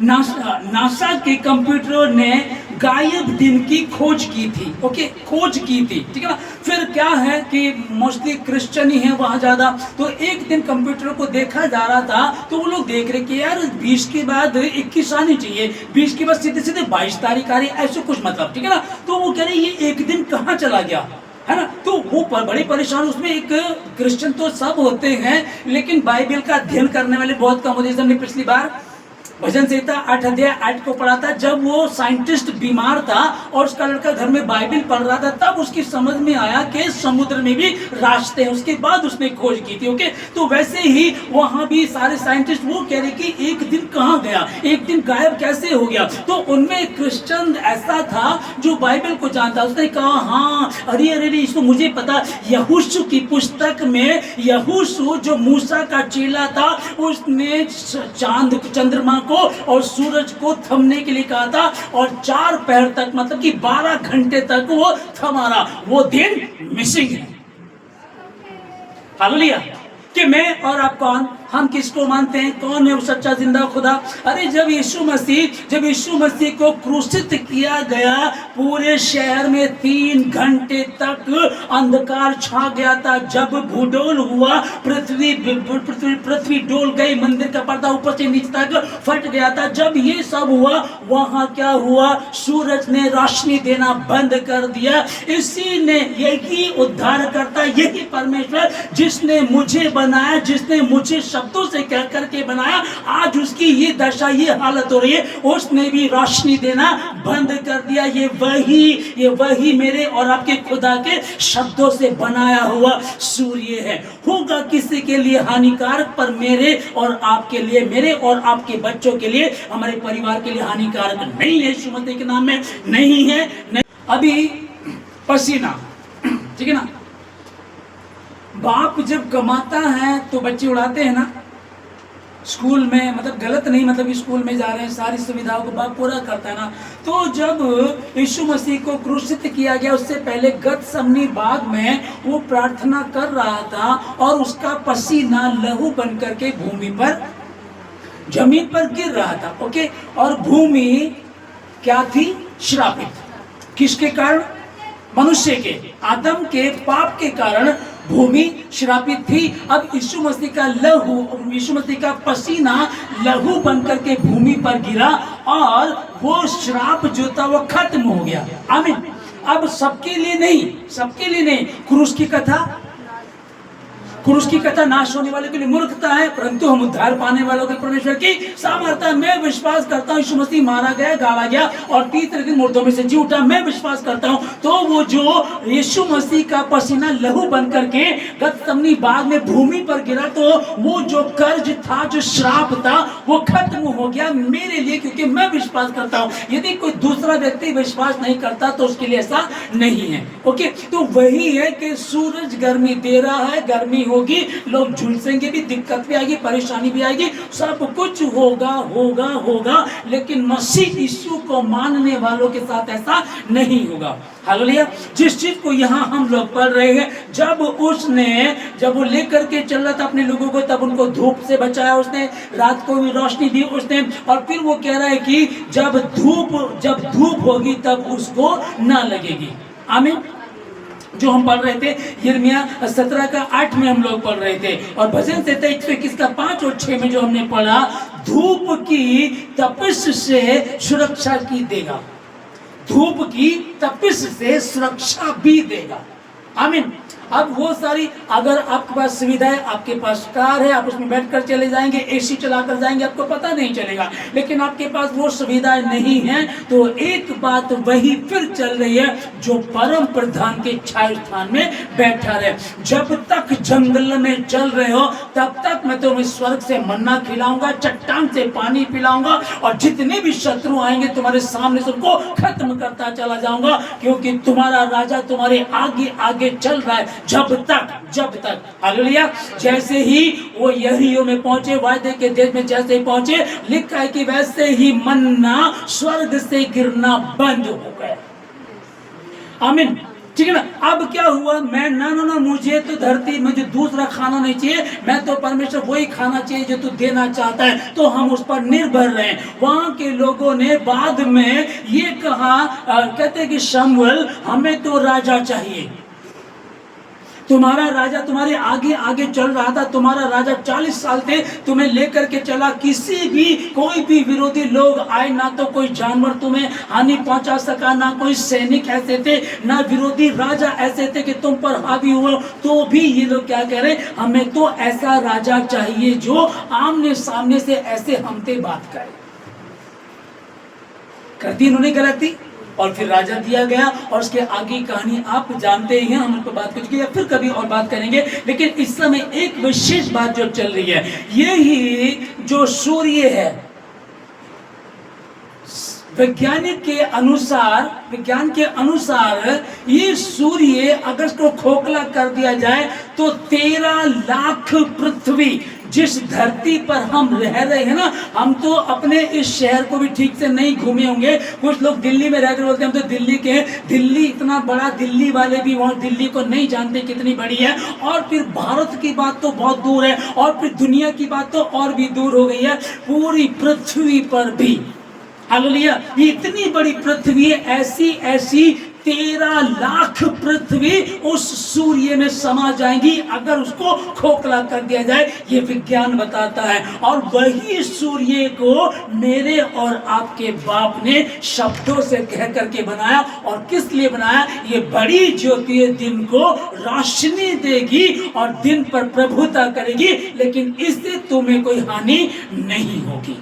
NASA के computer ने गायब दिन की खोज की थी। ओके, खोज की थी, ठीक है ना। फिर क्या है कि मोस्टली क्रिश्चियन ही है वहां ज्यादा, तो एक दिन कंप्यूटर को देखा जा रहा था, तो वो लोग देख रहे कि यार 20 के बाद 21 आनी चाहिए, 20 के बाद सीधे सीधे 22 तारीख आ रही है, ऐसे कुछ मतलब, ठीक है ना। तो वो कह रहे ये एक दिन कहाँ चला गया, है ना। तो वो बड़े परेशान। उसमें एक क्रिश्चियन तो सब होते हैं, लेकिन बाइबल का अध्ययन करने वाले बहुत कम होते हैं। हमने पिछली बार भजन संहिता 8 अध्याय 8 को पढ़ा था, जब वो साइंटिस्ट बीमार था और उसका लड़का घर में बाइबल पढ़ रहा था, तब उसकी समझ में आया कि समुद्र में भी रास्ते हैं। उसके बाद उसने खोज की थी। ओके, तो वैसे ही वहां भी सारे साइंटिस्ट वो कह रहे कि एक दिन कहां गया, एक दिन गायब कैसे हो गया। तो उनमें एक क्रिश्चियन ऐसा था जो बाइबल को जानता, उसने कहा हाँ अरे अरे इसको मुझे पता, यहोशू की पुस्तक में यहोशू जो मूसा का चेला था, उसने चांद चंद्रमा को और सूरज को थमने के लिए कहा था, और 4 पहर तक मतलब कि 12 घंटे तक वो थमा रहा। वो दिन मिसिंग है। हालेलुया। कि मैं और आप कौन, हम किसको मानते हैं, कौन है वो सच्चा जिंदा खुदा। अरे जब यीशु मसीह को क्रूसित किया गया, पूरे शहर में 3 घंटे तक अंधकार छा गया था। जब भूडोल हुआ, पृथ्वी डोल गई, मंदिर का पर्दा ऊपर से नीचे तक फट गया था। जब ये सब हुआ, वहां क्या हुआ, सूरज ने रोशनी देना बंद कर दिया। इसी ने, यही उद्धार करता, यही परमेश्वर जिसने मुझे बनाया, जिसने मुझे शब्दों से कह करके बनाया, आज उसकी ये दशा, ये हालत हो रही है। उसने भी रोशनी देना बंद कर दिया। ये वही मेरे और आपके खुदा के शब्दों से बनाया हुआ सूर्य है। होगा किसी के लिए हानिकारक, पर मेरे और आपके लिए, मेरे और आपके बच्चों के लिए, हमारे परिवार के लिए हानिकारक नहीं है। यीशु मसीह के नाम में नहीं है। नहीं। अभी पसीना, ठीक है ना। बाप जब कमाता है तो बच्चे उड़ाते हैं ना, स्कूल में, मतलब गलत नहीं, मतलब स्कूल में जा रहे हैं, सारी सुविधाओं को बाप पूरा करता है ना। तो जब यीशु मसीह को क्रूसित किया गया, उससे पहले गतसमनी बाग में वो प्रार्थना कर रहा था, और उसका पसीना लहू बन करके भूमि पर, जमीन पर गिर रहा था। ओके, और भूमि क्या थी, श्रापित। किसके कारण, मनुष्य के, आदम के पाप के कारण भूमि श्रापित थी। अब यीशु मसीह का लहू, यीशु मसीह का पसीना लहू बनकर के भूमि पर गिरा, और वो श्राप जो था वो खत्म हो गया। आमीन। अब सबके लिए नहीं, क्रूस की कथा नाश होने वाले के लिए मूर्खता है, परंतु हम उद्धार पाने वालों के परमेश्वर की सामर्थ्य। मैं विश्वास करता हूँ यीशु मसीह मारा गया, गाड़ा गया, और तीसरे दिन मुर्दों में से जी उठा। मैं विश्वास करता हूँ। तो वो जो यीशु मसीह का पसीना लहू बन करके गतसमनी बाग में भूमि पर गिरा, तो वो जो कर्ज था, जो श्राप था, वो खत्म हो गया मेरे लिए, क्योंकि मैं विश्वास करता हूँ। यदि कोई दूसरा व्यक्ति विश्वास नहीं करता तो उसके लिए ऐसा नहीं है। ओके, तो वही है कि सूरज गर्मी दे रहा है, गर्मी होगी, लोग झुलसेंगे भी, दिक्कत भी आएगी, परेशानी भी आएगी, सब कुछ होगा, लेकिन मसीह यीशु को मानने वालों के साथ ऐसा नहीं होगा। हालेलुया। जिस चीज को यहाँ हम लोग पढ़ रहे हैं, जब वो लेकर के चल रहा था अपने लोगों को, तब उनको धूप से बचाया उसने, रात को भी रोशनी दी उसने, और फिर वो कह रहा है कि जब धूप होगी तब उसको ना लगेगी। आमीन। जो हम पढ़ रहे थे यिर्मयाह 17 का 8 में हम लोग पढ़ रहे थे, और भजन संहिता 121 का 5 और 6 में जो हमने पढ़ा, धूप की तपिश से सुरक्षा की देगा, धूप की तपिश से सुरक्षा भी देगा। आमीन। अब वो सारी, अगर आपके पास सुविधा है, आपके पास कार है, आप उसमें बैठकर चले जाएंगे, एसी चलाकर जाएंगे, आपको पता नहीं चलेगा। लेकिन आपके पास वो सुविधाएं नहीं है, तो एक बात वही फिर चल रही है, जो परम प्रधान के छाया स्थान में बैठा रहे। जब तक जंगल में चल रहे हो, तब तक मैं तुम्हें स्वर्ग से मन्ना खिलाऊंगा, चट्टान से पानी पिलाऊंगा, और जितने भी शत्रु आएंगे तुम्हारे सामने सबको खत्म करता चला जाऊंगा, क्योंकि तुम्हारा राजा तुम्हारे आगे आगे चल रहा है। जब तक हालेलुया। जैसे ही वो यरीहो में पहुंचे, वायदे के देश में जैसे ही पहुंचे, लिखा है कि वैसे ही मन्ना स्वर्ग से गिरना बंद हो गया। आमीन। ठीक है ना। अब क्या हुआ, मैं ना मुझे तो धरती, मुझे दूसरा खाना नहीं चाहिए, मैं तो परमेश्वर वही खाना चाहिए जो तू देना चाहता है, तो हम उस पर निर्भर रहे। वहां के लोगों ने बाद में ये कहा, कहते कि शमूएल हमें तो राजा चाहिए, तुम्हारा राजा तुम्हारे आगे आगे चल रहा था, तुम्हारा राजा 40 साल थे, तुम्हें लेकर के चला, किसी भी कोई भी विरोधी लोग आए ना तो कोई जानवर तुम्हें हानि पहुंचा सका, ना कोई सैनिक ऐसे थे, ना विरोधी राजा ऐसे थे कि तुम पर हावी हुए, तो भी ये लोग क्या कह रहे, हमें तो ऐसा राजा चाहिए जो आमने सामने से ऐसे हमसे बात करे। करती इन्होंने गलती, और फिर राजा दिया गया, और उसके आगे कहानी आप जानते ही हैं, हम उन पर बात कर चुके हैं, फिर कभी और बात करेंगे। लेकिन इस समय एक विशेष बात जो चल रही है, यही जो सूर्य है, विज्ञान के अनुसार ये सूर्य अगर इसको खोखला कर दिया जाए तो 13 लाख पृथ्वी, जिस धरती पर हम रह रहे हैं ना, हम तो अपने इस शहर को भी ठीक से नहीं घूमे होंगे। कुछ लोग दिल्ली में रहकर बोलते हैं हम तो दिल्ली के, दिल्ली इतना बड़ा, दिल्ली वाले भी वहाँ दिल्ली को नहीं जानते कितनी बड़ी है। और फिर भारत की बात तो बहुत दूर है, और फिर दुनिया की बात तो और भी दूर हो गई है। पूरी पृथ्वी पर भी, हालेलुया, ये इतनी बड़ी पृथ्वी है, ऐसी 13 लाख पृथ्वी उस सूर्य में समा जाएंगी अगर उसको खोखला कर दिया जाए, ये विज्ञान बताता है। और वही सूर्य को मेरे और आपके बाप ने शब्दों से कह करके बनाया, और किस लिए बनाया, ये बड़ी ज्योति दिन को रोशनी देगी और दिन पर प्रभुता करेगी, लेकिन इससे तुम्हें कोई हानि नहीं होगी।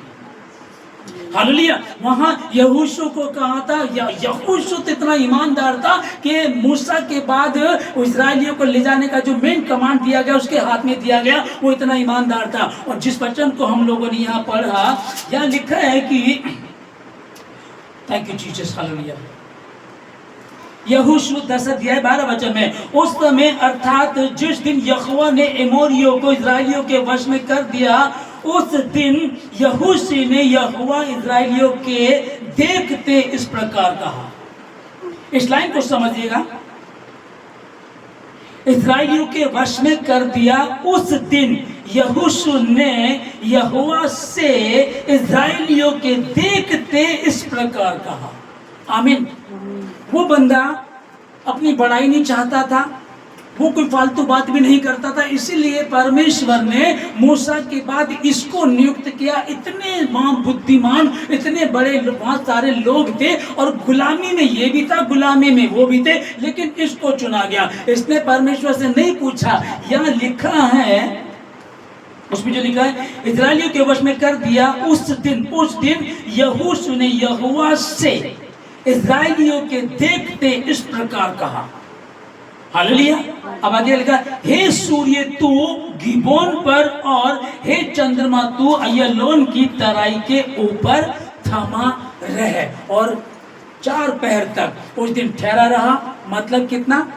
हालेलुया। वहां यहोशू को कहा था, यहोशू तो इतना ईमानदार था कि मूसा के बाद इस्राएलियों को ले जाने का जो मेन कमांड दिया गया उसके हाथ में दिया गया, वो इतना ईमानदार था। और जिस वचन को हम लोगों ने यहाँ पढ़ा, यहाँ लिखा है कि थैंक यू जीसस, हालेलुया, यहोशू 10:12 वचन में, उस समय अर्थात जिस दिन यहोवा ने एमोरियों को इस्राएलियों के वश में कर दिया, उस दिन यहोशू ने यहोवा इस्राएलियों के देखते इस प्रकार कहा। इस लाइन को समझिएगा, इस्राएलियों के वश में कर दिया, उस दिन यहोशू ने यहोवा से इस्राएलियों के देखते इस प्रकार कहा। आमीन। वो बंदा अपनी बड़ाई नहीं चाहता था, वो कोई फालतू बात भी नहीं करता था, इसीलिए परमेश्वर ने मूसा के बाद इसको नियुक्त किया। इतने बुद्धिमान, इतने बड़े बहुत सारे लोग थे, और गुलामी में ये भी था, गुलामी में वो भी थे, लेकिन इसको चुना गया। इसने परमेश्वर से नहीं पूछा। यहाँ लिखा है, उसमें जो लिखा है, इस्राएलियों के वश में कर दिया, उस दिन यहोशू ने यहोवा से इस्राएलियों के देखते इस प्रकार कहा। हालेलुया। अब आगे लिखा, हे सूर्य तू गिबोन पर, और हे चंद्रमा तू अय्यालोन की तराई के ऊपर थमा रहे। और 4 पहर तक उस दिन ठहरा रहा। मतलब कितना?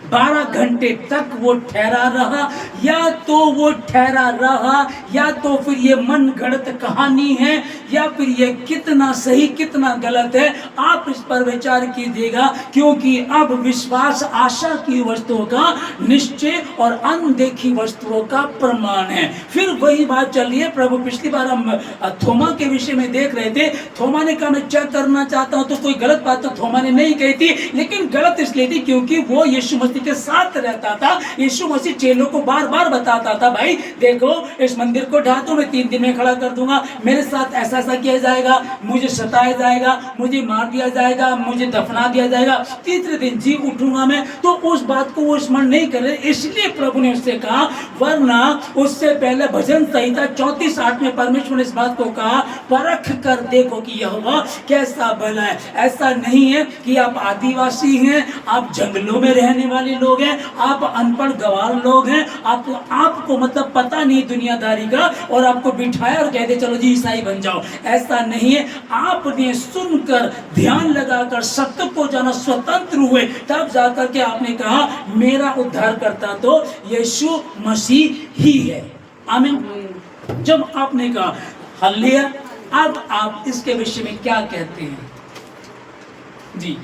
12 घंटे तक वो ठहरा रहा। या तो वो ठहरा रहा, या तो फिर ये मन गढ़ंत कहानी है, या फिर ये कितना सही कितना गलत है, आप इस पर विचार कीजिएगा। क्योंकि अब विश्वास आशा की वस्तुओं का निश्चय और अनदेखी वस्तुओं का प्रमाण है। फिर वही बात चल रही है। प्रभु पिछली बार हम थोमा के विषय में देख रहे थे। थोमा ने कहा मैं चेक करना चाहता हूं, तो कोई गलत बात तो थोमा ने नहीं कही थी, लेकिन गलत इसलिए थी क्योंकि वो यीशु मसीह के साथ रहता था। यीशु मसीह चेलों को बार बार बताता था, भाई देखो इस मंदिर को ढा दो, मैं 3 दिन में खड़ा कर दूंगा, मेरे साथ ऐसा ऐसा किया जाएगा, मुझे सताया जाएगा, मुझे मार दिया जाएगा, मुझे दफना दिया जाएगा, तीसरे दिन जी उठूंगा मैं। तो उस बात को वो स्मरण नहीं कर रहे, इसलिए प्रभु ने उससे कहा, वरना उससे पहले भजन संहिता 34:8 में परमेश्वर ने इस बात को कहा, परख कर देखो कि यहोवा कैसा भला है। ऐसा नहीं है कि आप आदिवासी हैं, आप जंगलों में रहने वाले लोग हैं, आप अनपढ़ गवार लोग हैं, आपको मतलब पता नहीं दुनियादारी का, और आपको बिठाया और कहते चलो जी ईसाई बन जाओ। ऐसा नहीं है। आपने सुनकर ध्यान लगाकर सत्य को जाना, स्वतंत्र हुए, तब जाकर के आपने कहा मेरा उद्धार करता तो यीशु मसीह ही है। आमीन। जब आपने कहा हालेलुया, अब आप इसके विषय में क्या कहते हैं जी?